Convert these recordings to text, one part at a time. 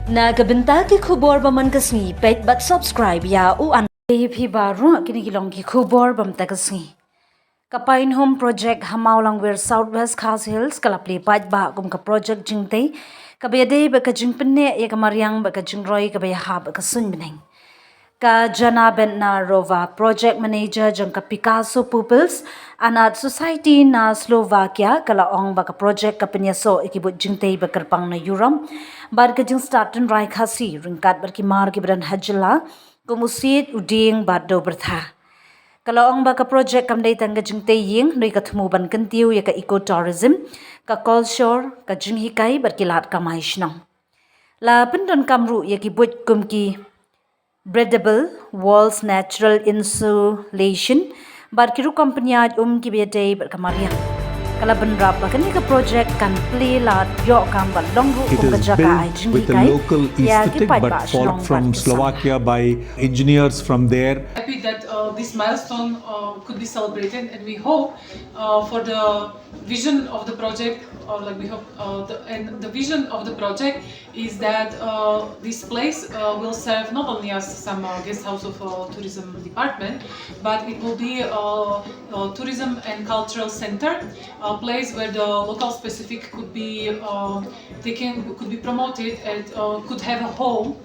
Nagabenta ki khubor baman kasngi pet but subscribe ya u an phi baru kini kilong ki khubor bam takasngi kapain home project Mawlangwir southwest khas hills kalapli pat ba kum ka project jingte kabede ba ka jingpenne ya kamariang ba ka jingroi ka ba ha ba ka sunbneng ka jana benna rova project manager jang ka Picasso pupils anat society na Slovakia kala ong ba ka project ka penyaso ikibut jingte ba karpang na Europe bar ka jing starten rai khasi ringkat bar ki mar ki bran hajla kumusit uding bado bertha kala ong ba ka project kam dei tanga jingte ying noi ka thmu ban kantiu ya ka ecotourism ka culture ka jing hikai bar ki lat ka maishnang la pendon kamru ya ki but kum ki breathable walls natural insulation bar kiru company aj ki bete bar kamaria kala benrap ba kani ka project kan play la yo kam ba longru It kum ka is jaka aj built jingi with a kai local aesthetic but developed from Slovakia by engineers from there. Happy that this milestone could be celebrated, and we hope for the vision of the project, or like we hope, the vision of the project is that this place will serve not only as some guest house of tourism department, but it will be a tourism and cultural center, a place where the local specific could be could be promoted and could have a home,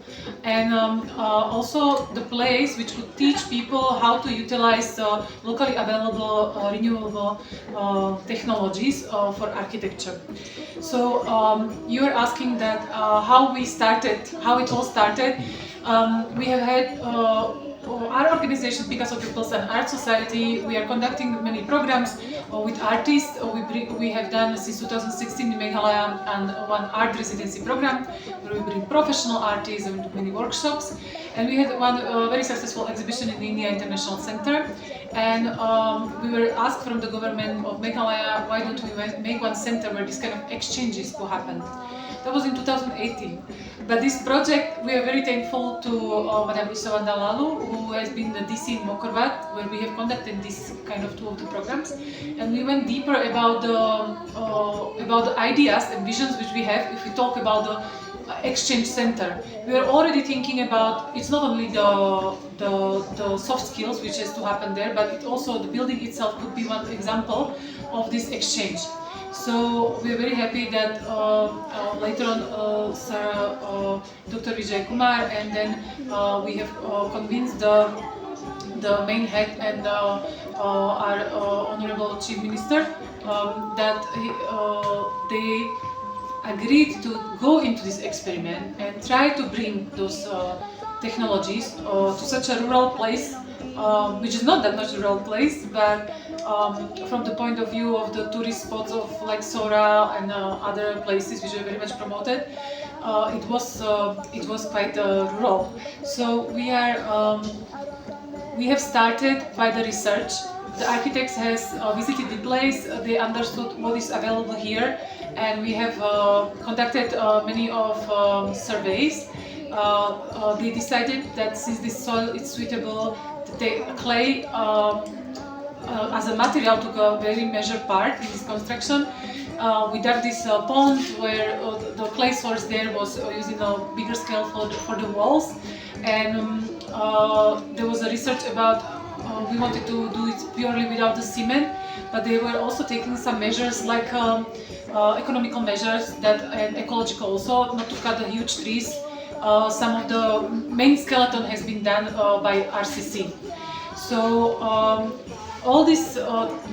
and also the place which could teach people how to utilize locally available renewable technologies for architecture. So you are asking that how it all started. We have had our organization, Picasso Pupils and Art Society, we are conducting many programs with artists. We have done since 2016 in Meghalaya and one art residency program where we bring professional artists and do many workshops. And we had one very successful exhibition in the India International Center. And we were asked from the government of Meghalaya, why don't we make one center where this kind of exchanges could happen. That was in 2018. But this project, we are very thankful to Madame Isavanda Lalu, who has been the DC in Mokorvat, where we have conducted this kind of two of the programs. And we went deeper about the ideas and visions which we have if we talk about the exchange center. We are already thinking about, it's not only the soft skills which has to happen there, but it also the building itself could be one example of this exchange. So we are very happy that later on Sir Dr. Vijay Kumar, and then we have convinced the main head and our Honorable Chief Minister that they agreed to go into this experiment and try to bring those technologies to such a rural place, which is not that much a rural place, but from the point of view of the tourist spots of like Sora and other places which are very much promoted, it was quite rural. So we have started by the research. The architects has visited the place, they understood what is available here, and we have conducted many of surveys. They decided that since this soil is suitable, to take clay as a material took a very major part in this construction. We dug this pond where the clay source there was used in a bigger scale for the walls, and there was a research about we wanted to do it purely without the cement, but they were also taking some measures like economical measures and ecological also, not to cut the huge trees. Some of the main skeleton has been done by RCC. So all these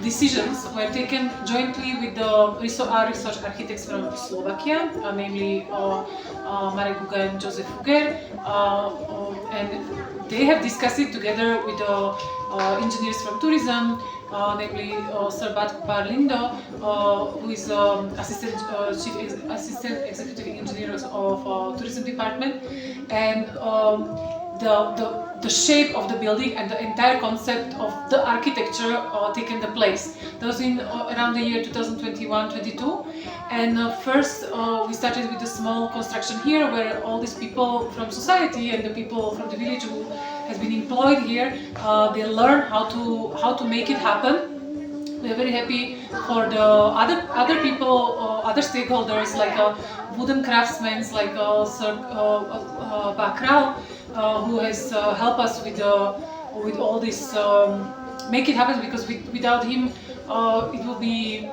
decisions were taken jointly with our research architects from Slovakia, namely Marek Guga and Josef Fuger, and they have discussed it together with the engineers from tourism, namely Sir Batko Lindo, who is assistant executive engineer of tourism department, and the shape of the building and the entire concept of the architecture taken the place. That was in around the year 2021-22, and first we started with a small construction here where all these people from society and the people from the village who has been employed here, they learn how to make it happen. We are very happy for the other people, other stakeholders like wooden craftsmen like Bakral, who has helped us with all this, make it happen, because without him it will be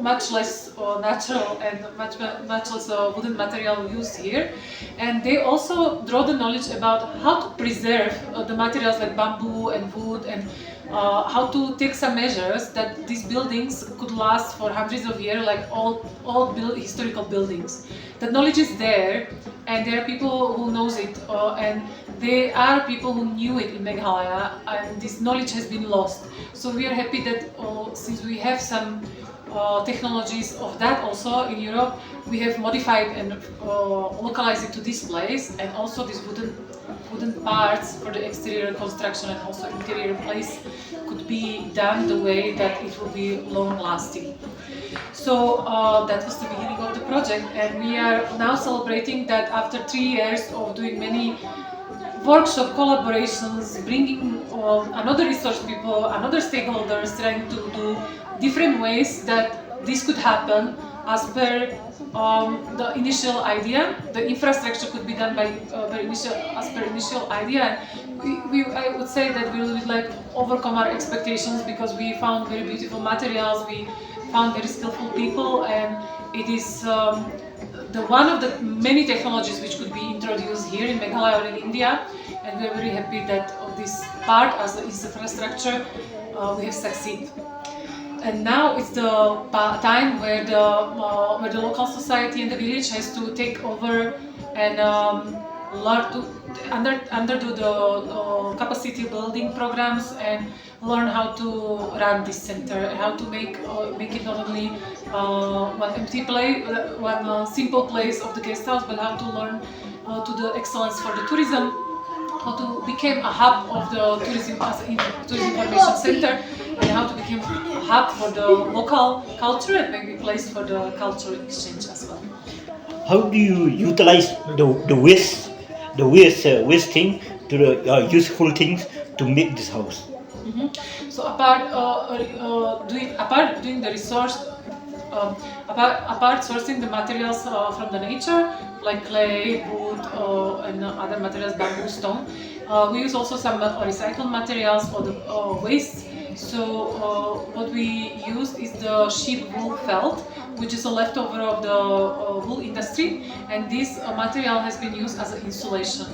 much less natural and much less wooden material used here. And they also draw the knowledge about how to preserve the materials like bamboo and wood, and how to take some measures that these buildings could last for hundreds of years, like all historical buildings. That knowledge is there, and there are people who knows it, and there are people who knew it in Meghalaya, and this knowledge has been lost. So we are happy that since we have some technologies of that also in Europe, we have modified and localized it to this place, and also these wooden parts for the exterior construction and also interior place could be done the way that it will be long lasting. So that was the beginning of the project, and we are now celebrating that after 3 years of doing many workshop collaborations, bringing another resource people, another stakeholders, trying to do different ways that this could happen as per the initial idea. The infrastructure could be done by as per initial idea. I would say that we will like overcome our expectations, because we found very beautiful materials, we found very skillful people, and it is one of the many technologies which could be introduced here in Meghalaya or in India, and we are very happy that of this part as the infrastructure we have succeeded. And now it's the time where the local society and the village has to take over and learn to underdo the capacity building programs and learn how to run this center, and how to make it not only one empty place, one simple place of the guest house, but how to learn to the excellence for the tourism, how to become a hub of the tourism as a tourism information center, and how to become a hub for the local culture and maybe a place for the cultural exchange as well. How do you utilize the waste thing to the useful things to make this house? Mm-hmm. So apart doing the resource, apart sourcing the materials from the nature like clay, wood, and other materials, bamboo, stone, we use also some recycled materials for the waste. So what we use is the sheep wool felt, which is a leftover of the wool industry, and this material has been used as an insulation.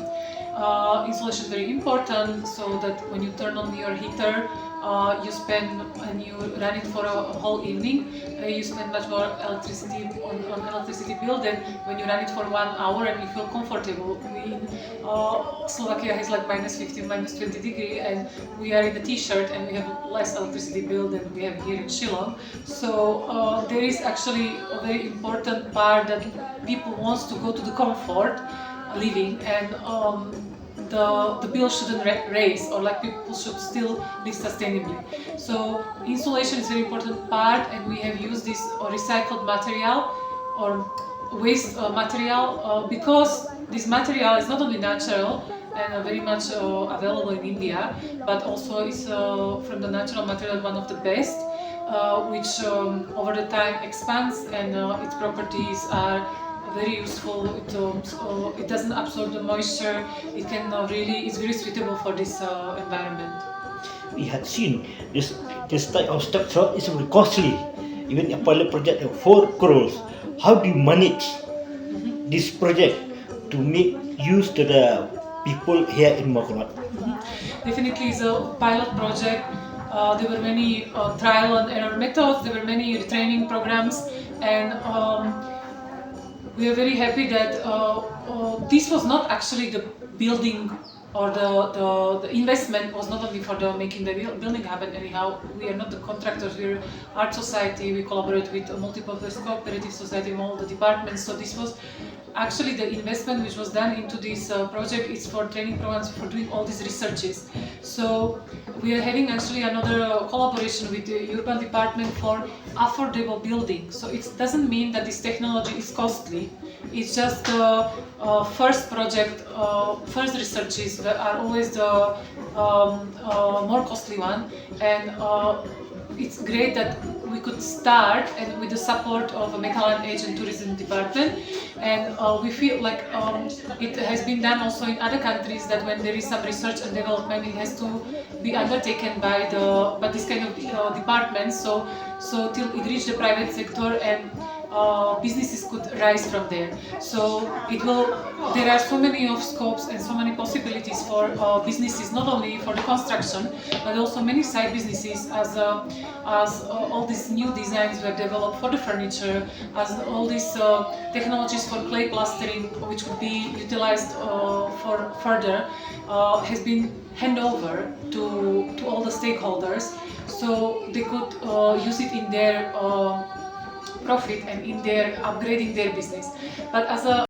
Insulation is very important, so that when you turn on your heater, you spend, and you run it for a whole evening, you spend much more electricity on electricity bill than when you run it for 1 hour and you feel comfortable. Slovakia has like -15, -20 degree, and we are in a t-shirt and we have less electricity bill than we have here in Shillong. So there is actually a very important part that people wants to go to the comfort living, and the bill shouldn't raise, or like people should still live sustainably. So insulation is a very important part, and we have used this recycled material or waste material because this material is not only natural and very much available in India, but also is from the natural material one of the best, which over the time expands, and its properties are very useful. It doesn't absorb the moisture. It can it's very suitable for this environment. We had seen this type of structure is very costly. Even a pilot project of 4 crores. How do you manage this project to make use to the people here in Mawlangwir? Definitely, it's a pilot project. There were many trial and error methods. There were many training programs, and we are very happy that this was not actually the building, or the investment was not only for the making the building happen. Anyhow, we are not the contractors. We are art society. We collaborate with multiple cooperative society in all the departments. So this was actually the investment which was done into this project is for training programs, for doing all these researches. So we are having actually another collaboration with the urban department for affordable building. So it doesn't mean that this technology is costly. It's just the first project, first researches that are always the more costly one, and it's great that we could start, and with the support of a Mekhalan Age and Tourism Department, and we feel like it has been done also in other countries, that when there is some research and development, it has to be undertaken by this kind of departments, so till it reach the private sector, and businesses could rise from there. So there are so many of scopes and so many possibilities for businesses, not only for the construction, but also many side businesses, as all these new designs were developed for the furniture, as all these technologies for clay plastering, which could be utilized for further, has been handed over to all the stakeholders, so they could use it in their profit and in their upgrading their business. But as a